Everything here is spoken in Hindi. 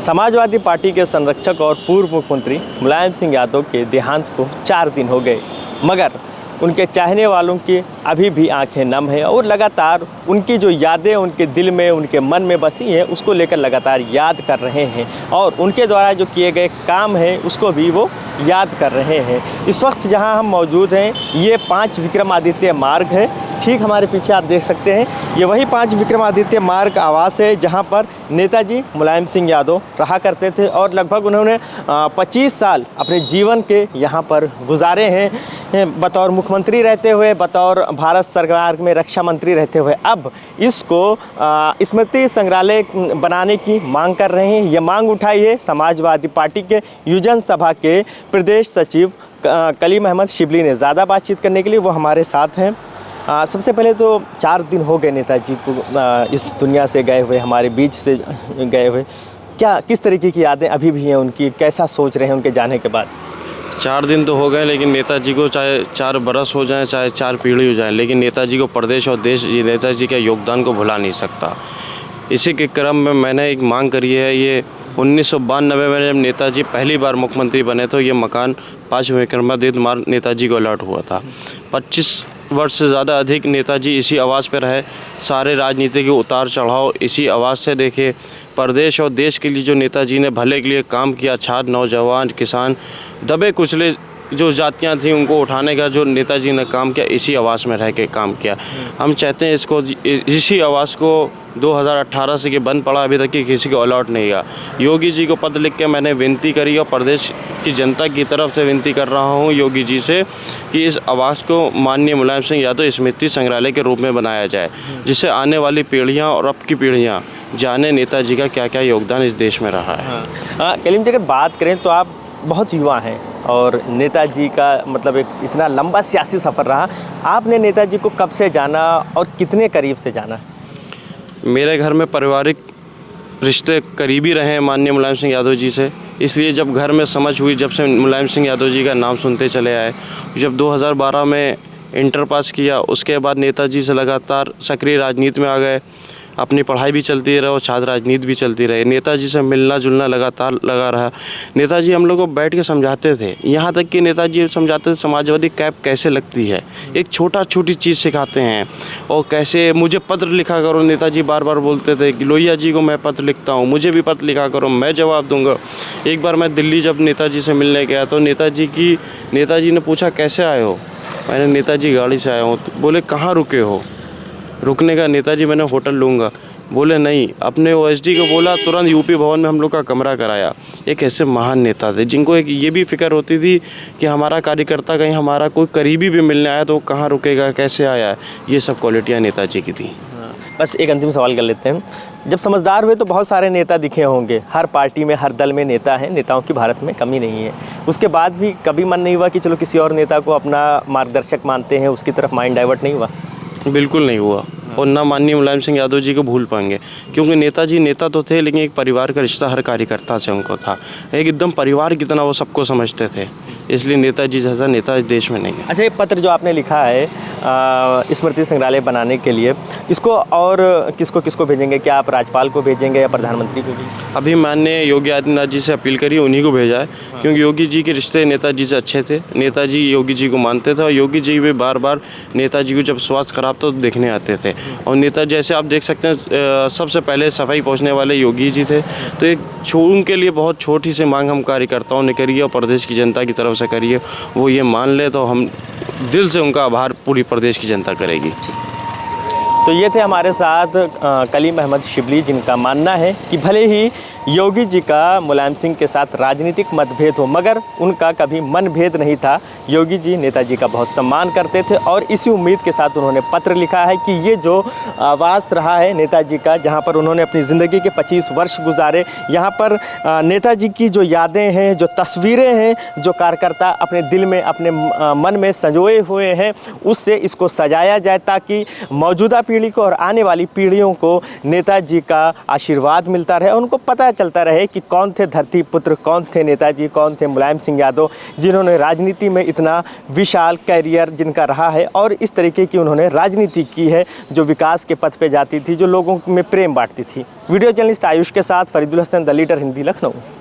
समाजवादी पार्टी के संरक्षक और पूर्व मुख्यमंत्री मुलायम सिंह यादव के देहांत को 4 दिन हो गए, मगर उनके चाहने वालों की अभी भी आंखें नम हैं और लगातार उनकी जो यादें उनके दिल में, उनके मन में बसी हैं, उसको लेकर लगातार याद कर रहे हैं और उनके द्वारा जो किए गए काम हैं उसको भी वो याद कर रहे हैं। इस वक्त जहां हम मौजूद हैं, ये 5 विक्रमादित्य मार्ग है। ठीक हमारे पीछे आप देख सकते हैं, ये वही 5 विक्रमादित्य मार्ग आवास है जहां पर नेताजी मुलायम सिंह यादव रहा करते थे और लगभग उन्होंने 25 साल अपने जीवन के यहाँ पर गुजारे हैं, बतौर मुख्यमंत्री रहते हुए, बतौर भारत सरकार में रक्षा मंत्री रहते हुए। अब इसको स्मृति संग्रहालय बनाने की मांग कर रहे हैं। ये मांग उठाई है समाजवादी पार्टी के युजन सभा के प्रदेश सचिव कलीम अहमद शिबली ने। ज़्यादा बातचीत करने के लिए वो हमारे साथ हैं। सबसे पहले तो 4 दिन हो गए नेताजी को इस दुनिया से गए हुए, हमारे बीच से गए हुए। क्या किस तरीके की यादें अभी भी हैं उनकी, कैसा सोच रहे हैं उनके जाने के बाद? 4 दिन तो हो गए, लेकिन नेताजी को चाहे 4 बरस हो जाएं, चाहे 4 पीढ़ी हो जाएं, लेकिन नेताजी को प्रदेश और देश नेताजी के योगदान को भुला नहीं सकता। इसी के क्रम में मैंने एक मांग करी है। ये 1992 में जब नेताजी पहली बार मुख्यमंत्री बने तो ये मकान 5 विक्रमादित्य मार्ग नेताजी को अलॉट हुआ था। 25 वर्ष से ज़्यादा अधिक नेताजी इसी आवास पर रहे। सारे राजनीति के उतार चढ़ाव इसी आवास से देखे। प्रदेश और देश के लिए जो नेताजी ने भले के लिए काम किया, छात्र, नौजवान, किसान, दबे कुचले जो जातियां थीं उनको उठाने का जो नेताजी ने काम किया, इसी आवास में रह के काम किया। हम चाहते हैं इसको, इसी आवास को 2018 से कि बंद पड़ा, अभी तक कि किसी को अलॉट नहीं हुआ। योगी जी को पत्र लिख के मैंने विनती करी और प्रदेश की जनता की तरफ से विनती कर रहा हूँ योगी जी से कि इस आवास को माननीय मुलायम सिंह यादव स्मृति संग्रहालय के रूप में बनाया जाए, जिससे आने वाली पीढ़ियाँ और अब की पीढ़ियाँ जाने नेताजी का क्या क्या योगदान इस देश में रहा है। कलीम जी, अगर बात करें तो आप बहुत युवा हैं और नेताजी का मतलब एक इतना लंबा सियासी सफ़र रहा। आपने नेताजी को कब से जाना और कितने करीब से जाना? मेरे घर में पारिवारिक रिश्ते करीबी रहे हैं माननीय मुलायम सिंह यादव जी से, इसलिए जब घर में समझ हुई, जब से मुलायम सिंह यादव जी का नाम सुनते चले आए, जब 2012 में इंटर पास किया, उसके बाद नेताजी से लगातार सक्रिय राजनीति में आ गए। अपनी पढ़ाई भी चलती रही और छात्र राजनीति भी चलती रही। नेताजी से मिलना जुलना लगातार लगा रहा। नेताजी हम लोग को बैठ के समझाते थे, यहाँ तक कि नेताजी समझाते थे समाजवादी कैप कैसे लगती है, एक छोटी चीज़ सिखाते हैं। और कैसे मुझे पत्र लिखा करो, नेताजी बार बार बोलते थे कि लोहिया जी को मैं पत्र लिखता हूँ, मुझे भी पत्र लिखा करो, मैं जवाब दूँगा। एक बार मैं दिल्ली जब नेताजी से मिलने गया तो नेताजी ने पूछा कैसे आए हो? मैंने नेताजी गाड़ी से आया हूँ। तो बोले कहाँ रुके हो? रुकने का नेताजी मैंने होटल लूँगा। बोले नहीं, अपने ओएसडी को बोला, तुरंत यूपी भवन में हम लोग का कमरा कराया। एक ऐसे महान नेता थे जिनको एक ये भी फिक्र होती थी कि हमारा कार्यकर्ता कहीं हमारा कोई करीबी भी मिलने आया तो वो कहाँ रुकेगा, कैसे आया है। ये सब क्वालिटियाँ नेताजी की थी। बस एक अंतिम सवाल कर लेते हैं। जब समझदार हुए तो बहुत सारे नेता दिखे होंगे, हर पार्टी में, हर दल में नेता हैं, नेताओं की भारत में कमी नहीं है। उसके बाद भी कभी मन नहीं हुआ कि चलो किसी और नेता को अपना मार्गदर्शक मानते हैं, उसकी तरफ माइंड डाइवर्ट नहीं हुआ? बिल्कुल नहीं हुआ, और ना माननीय मुलायम सिंह यादव जी को भूल पाएंगे, क्योंकि नेताजी नेता तो थे लेकिन एक परिवार का रिश्ता हर कार्यकर्ता से उनको था। एकदम परिवार की तरह वो सबको समझते थे, इसलिए नेताजी जैसा नेता इस देश में नहीं है। अच्छा, ये पत्र जो आपने लिखा है स्मृति संग्रहालय बनाने के लिए, इसको और किसको किसको भेजेंगे? क्या आप राज्यपाल को भेजेंगे या प्रधानमंत्री को भी? अभी माननीय योगी आदित्यनाथ जी से अपील करी, उन्हीं को भेजा है, क्योंकि योगी जी के रिश्ते नेताजी से अच्छे थे। नेताजी योगी जी को मानते थे और योगी जी भी बार बार नेताजी को जब स्वास्थ्य खराब तो देखने आते थे। और नेता जैसे आप देख सकते हैं, सबसे पहले सफाई पहुँचने वाले योगी जी थे। तो एक उनके लिए बहुत छोटी सी मांग हम कार्यकर्ताओं ने करी है और प्रदेश की जनता की तरफ से करिए, वो ये मान ले तो हम दिल से उनका आभार पूरी प्रदेश की जनता करेगी। तो ये थे हमारे साथ कलीम अहमद शिबली, जिनका मानना है कि भले ही योगी जी का मुलायम सिंह के साथ राजनीतिक मतभेद हो, मगर उनका कभी मनभेद नहीं था। योगी जी नेताजी का बहुत सम्मान करते थे और इसी उम्मीद के साथ उन्होंने पत्र लिखा है कि ये जो आवास रहा है नेताजी का, जहाँ पर उन्होंने अपनी ज़िंदगी के 25 वर्ष गुजारे, यहाँ पर नेताजी की जो यादें हैं, जो तस्वीरें हैं, जो कार्यकर्ता अपने दिल में, अपने मन में संजोए हुए हैं, उससे इसको सजाया जाए ताकि मौजूदा पीढ़ी को और आने वाली पीढ़ियों को नेताजी का आशीर्वाद मिलता रहे, उनको पता चलता रहे कि कौन थे धरती पुत्र, कौन थे नेताजी, कौन थे मुलायम सिंह यादव, जिन्होंने राजनीति में इतना विशाल कैरियर जिनका रहा है और इस तरीके की उन्होंने राजनीति की है जो विकास के पथ पे जाती थी, जो लोगों में प्रेम बांटती थी। वीडियो जर्नलिस्ट आयुष के साथ फरीदुल हसन, द लीडर हिंदी, लखनऊ।